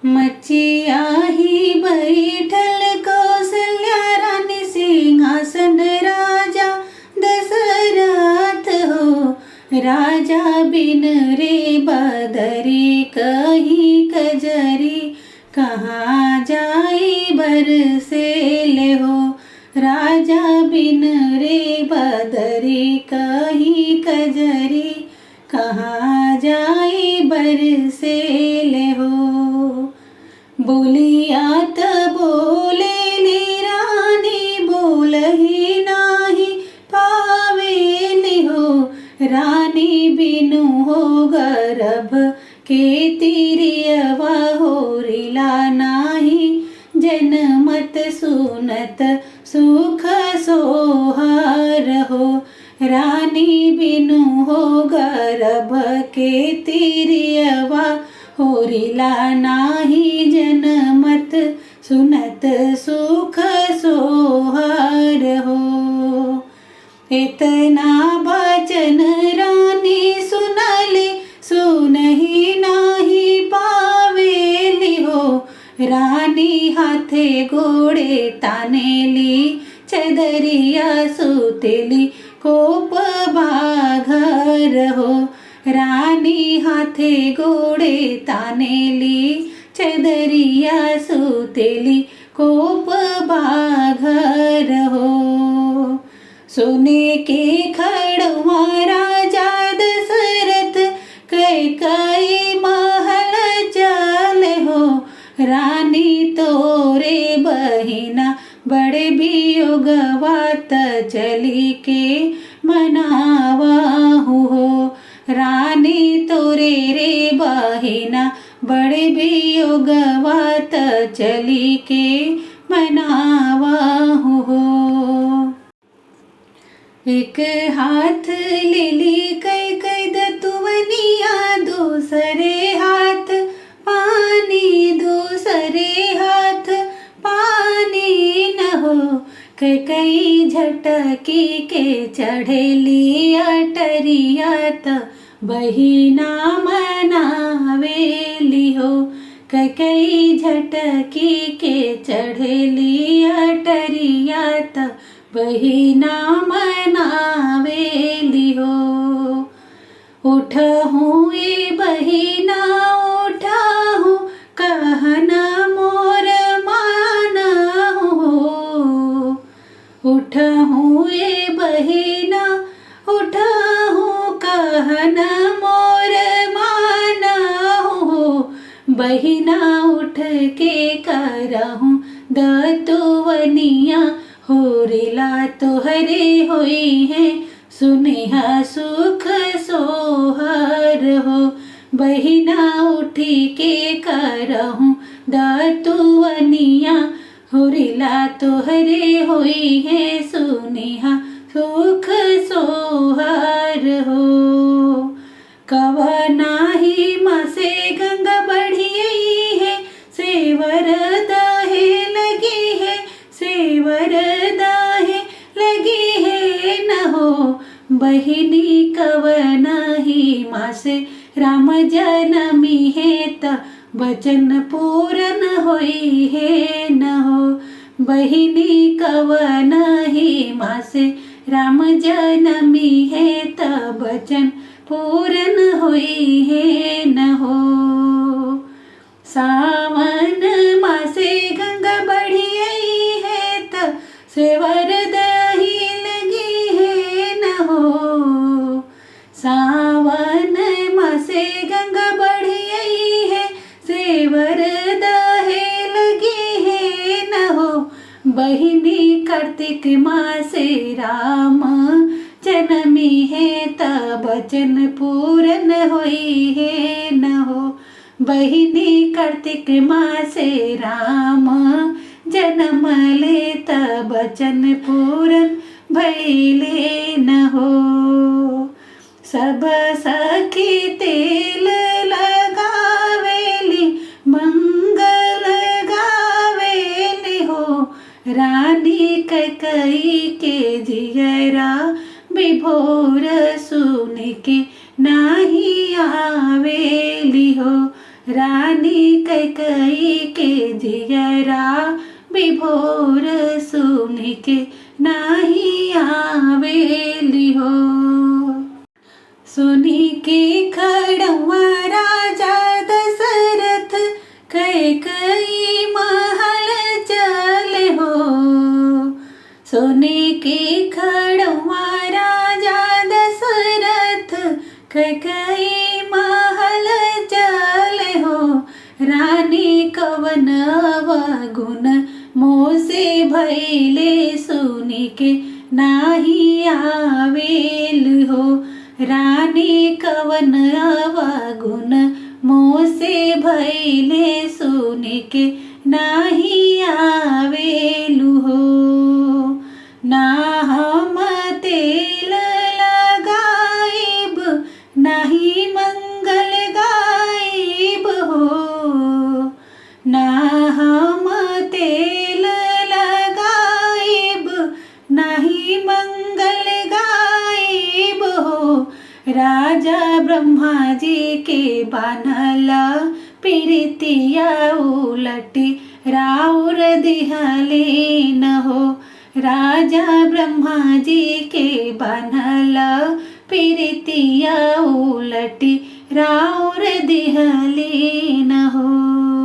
मचिया ही बैठल कौशल्या रानी सिंहासन राजा दशरथ हो। राजा बिन रे बदरी कहीं कजरी कहाँ जाई बरसेल हो। राजा बिन रे बदरी कहीं कजरी कहाँ जाई बरसेल हो। बोलिया त बोलेली रानी बोलही नाही पावेली हो। रानी बिनु हो गर्भ के तिरियवा होरिला नाही। जनमत सुनत सुख सोहार हो। रानी बिनु हो गर्भ के तिरियवा होरिला नाही। जनमत सुनत सुख सोहार हो। इतना बचन रानी सुनली सुनही नाही पावेली हो। रानी हाथे गोड़े तानेली चदरिया सुतेली कोप बाघर हो। रानी हाथे गोड़े तानेली चदरिया सुतेली कोप बाघर हो। सोने के खड़वा राजा दशरथ कैकई महल चल हो। रानी तोरे बहिना बड़े वियोगवात चली के मनावाहु हो। रानी तोरे रे बहिना बड़े वियोगवात चली के मनावाहु हो। एक हाथ लेली कैकई दतुवनिया दूसरे हाथ पानी दूसरे हाथ पानी न हो। कैकई झटकी के चढ़ेली अटरिया त बहिना मनावेली हो। कैकई झटकी के चढ़ेली अटरिया त बहिना मनावेली हो। उठहूँ ए बहिना उठहूँ कहना मोर माना हो। उठहूँ ए बहिना उठहूँ कहना मोर माना हो। बहिना उठ के करहूँ दतुवनिया होरिला तोहरे होई है सुनेहा सुख सोहर हो। बहिना उठी के करहूँ दतुवनिया होरिला तोहरे होई है सुनेहा सुख सोहर हो। कवना ही मसे गंगा बढ़ियई है सेवर दहे लगी है सेवर दहे लगी है न हो। बहिनी कवना ही मासे राम जनमी है त वचन पूरन होई है न हो। बहिनी कवना ही मासे राम जनमी है त वचन पूरन होई है न हो। सावन मासे गंगा बढ़ियई है त सेवर दही लगी है न हो। सावन मासे गंगा बढ़ियई है सेवर दहे लगी है न हो। बहिनी कार्तिक मासे राम जनमी है त वचन पूरन होई है न हो। बहिनी कार्तिक मासे राम जन्म ले त वचन पूरन भइले न हो। सब सखी तेल लगावेली मंगल गावेली हो। रानी कैकई के जियरा विभोर सुन के नाही आवेली हो। रानी कैकई कई के जियरा विभोर सुन के नाही आवेली हो। सुनी के खड़वा राजा दशरथ कई महल चले हो। सोने के खड़वा राजा दशरथ कई महल चले हो। रानी कवन अवगुण मोसे भैले सुनी के नाही आवेल हो। रानी कवन अवगुण मोसे भैले सुनी के नाही आवेलु हो। ना हम तेल लगाइब नाही मंगल गाइब हो। ना हम तेल लगाइब नाही मंगल गाइब हो। राजा ब्रह्मा जी के बान्हला प्रीतिया उलटी राउर दिहले न हो। राजा ब्रह्मा जी के बान्हला प्रीतिया उलटी राउर दिहले न हो।